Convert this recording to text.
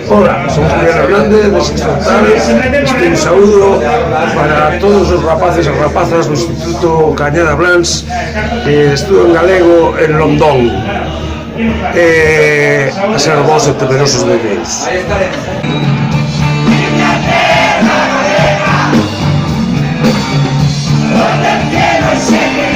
Hola, somos Julián Hernández de Sextotal. Un saúdo para todos os rapaces e rapazas do Instituto Cañada Blancs que estudan galego en Londón, a ser vos e temerosos de Deus. Donde el cielo se